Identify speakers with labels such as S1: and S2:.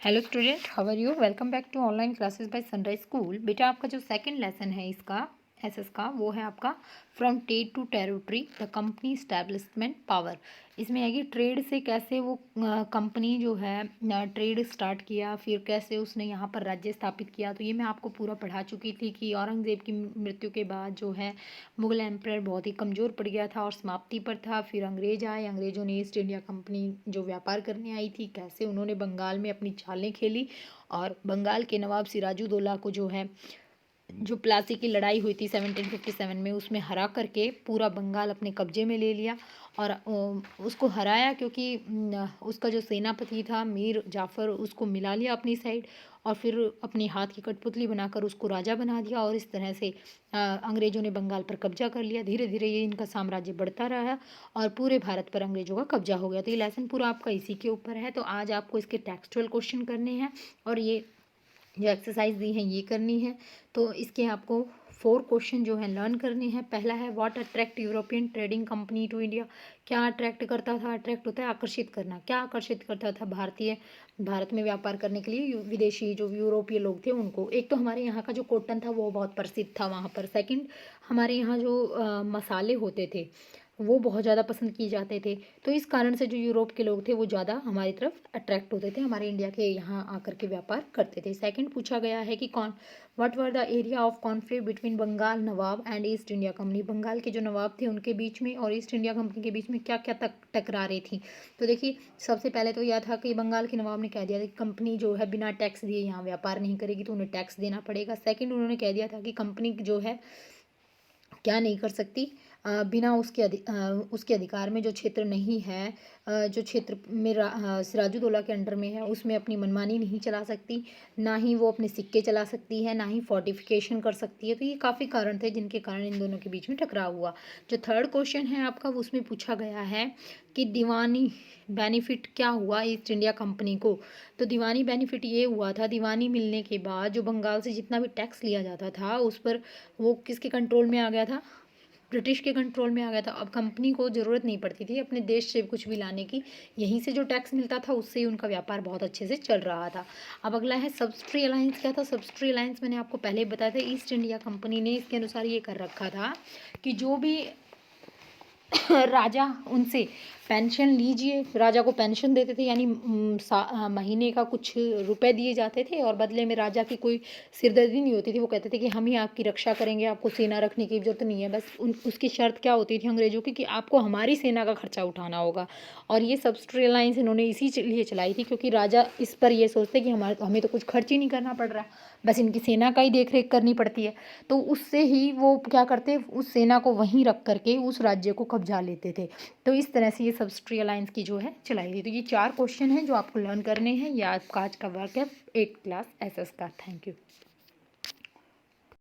S1: Hello student, how are you? Welcome back to online classes by Sunrise School. बेटा, आपका जो second lesson है इसका एसएस का, वो है आपका from trade to territory the company establishment power. इसमें है कि ट्रेड से कैसे वो कंपनी जो है ट्रेड स्टार्ट किया, फिर कैसे उसने यहाँ पर राज्य स्थापित किया। तो ये मैं आपको पूरा पढ़ा चुकी थी कि औरंगज़ेब की मृत्यु के बाद जो है मुग़ल एम्पायर बहुत ही कमज़ोर पड़ गया था और समाप्ति पर था। फिर अंग्रेज आए, अंग्रेज़ों ने ईस्ट इंडिया कंपनी जो व्यापार करने आई थी, कैसे उन्होंने बंगाल में अपनी चालें खेली और बंगाल के नवाब सिराजुद्दौला को जो है जो प्लासी की लड़ाई हुई थी 1757 में, उसमें हरा करके पूरा बंगाल अपने कब्जे में ले लिया। और उसको हराया क्योंकि उसका जो सेनापति था मीर जाफ़र, उसको मिला लिया अपनी साइड और फिर अपनी हाथ की कठपुतली बनाकर उसको राजा बना दिया। और इस तरह से अंग्रेज़ों ने बंगाल पर कब्जा कर लिया। धीरे धीरे ये इनका साम्राज्य बढ़ता रहा और पूरे भारत पर अंग्रेज़ों का कब्जा हो गया। तो ये लेसन पूरा आपका इसी के ऊपर है। तो आज आपको इसके टेक्सचुअल क्वेश्चन करने हैं और ये जो एक्सरसाइज दी है ये करनी है। तो इसके आपको 4 क्वेश्चन जो है लर्न करने हैं। पहला है what attract European trading company to India. क्या अट्रैक्ट करता था? अट्रैक्ट होता है आकर्षित करना। क्या आकर्षित करता था भारत में व्यापार करने के लिए विदेशी जो यूरोपीय लोग थे उनको? एक तो हमारे यहाँ का जो कॉटन था वो बहुत प्रसिद्ध था वहाँ पर। सेकंड, हमारे यहाँ जो मसाले होते थे वो बहुत ज़्यादा पसंद किए जाते थे। तो इस कारण से जो यूरोप के लोग थे वो ज़्यादा हमारी तरफ अट्रैक्ट होते थे, हमारे इंडिया के यहाँ आकर के व्यापार करते थे। सेकंड पूछा गया है कि what were the area of conflict between Bengal nawab and East India Company. Bengal के जो नवाब थे उनके बीच में और ईस्ट इंडिया कंपनी के बीच में क्या क्या टकरारें थी। तो देखिए, सबसे पहले तो यह था कि बंगाल के नवाब ने कह दिया था कि कंपनी जो है बिना टैक्स दिए यहाँ व्यापार नहीं करेगी, तो उन्हें टैक्स देना पड़ेगा। सेकेंड, उन्होंने कह दिया था कि कंपनी जो है क्या नहीं कर सकती, बिना उसके अधिकार में जो क्षेत्र नहीं है, जो क्षेत्र में सिराजुद्दौला के अंडर में है उसमें अपनी मनमानी नहीं चला सकती, ना ही वो अपने सिक्के चला सकती है, ना ही फोर्टिफिकेशन कर सकती है। तो ये काफ़ी कारण थे जिनके कारण इन दोनों के बीच में टकराव हुआ। जो थर्ड क्वेश्चन है आपका उसमें पूछा गया है कि दीवानी बेनिफिट क्या हुआ ईस्ट इंडिया कंपनी को। तो दीवानी बेनिफिट ये हुआ था, दीवानी मिलने के बाद जो बंगाल से जितना भी टैक्स लिया जाता था उस पर वो किसके कंट्रोल में आ गया था? ब्रिटिश के कंट्रोल में आ गया था। अब कंपनी को ज़रूरत नहीं पड़ती थी अपने देश से कुछ भी लाने की, यहीं से जो टैक्स मिलता था उससे ही उनका व्यापार बहुत अच्छे से चल रहा था। अब अगला है सब्सिडी अलायंस। क्या था सब्सिडी अलायंस? मैंने आपको पहले ही बताया था, ईस्ट इंडिया कंपनी ने इसके अनुसार ये कर रखा था कि जो भी राजा उनसे पेंशन लीजिए, राजा को पेंशन देते थे, यानी महीने का कुछ रुपए दिए जाते थे और बदले में राजा की कोई सिरदर्दी नहीं होती थी। वो कहते थे कि हम ही आपकी रक्षा करेंगे, आपको सेना रखने की जरूरत नहीं है। बस उसकी शर्त क्या होती थी अंग्रेजों की कि आपको हमारी सेना का खर्चा उठाना होगा। और ये सब्सिडी अलायंस इन्होंने इसी लिए चलाई थी क्योंकि राजा इस पर ये सोचते कि हमें तो कुछ खर्च ही नहीं करना पड़ रहा, बस इनकी सेना का ही देख रेख करनी पड़ती है। तो उससे ही वो क्या करते, उस सेना को वहीं रख करके उस राज्य को कब्जा लेते थे। तो इस तरह से ये सब्सिडी अलायंस की जो है चलाई थी। तो ये 4 क्वेश्चन हैं जो आपको लर्न करने हैं। ये आपका आज का वर्क है 8th क्लास एसएस का। Thank you.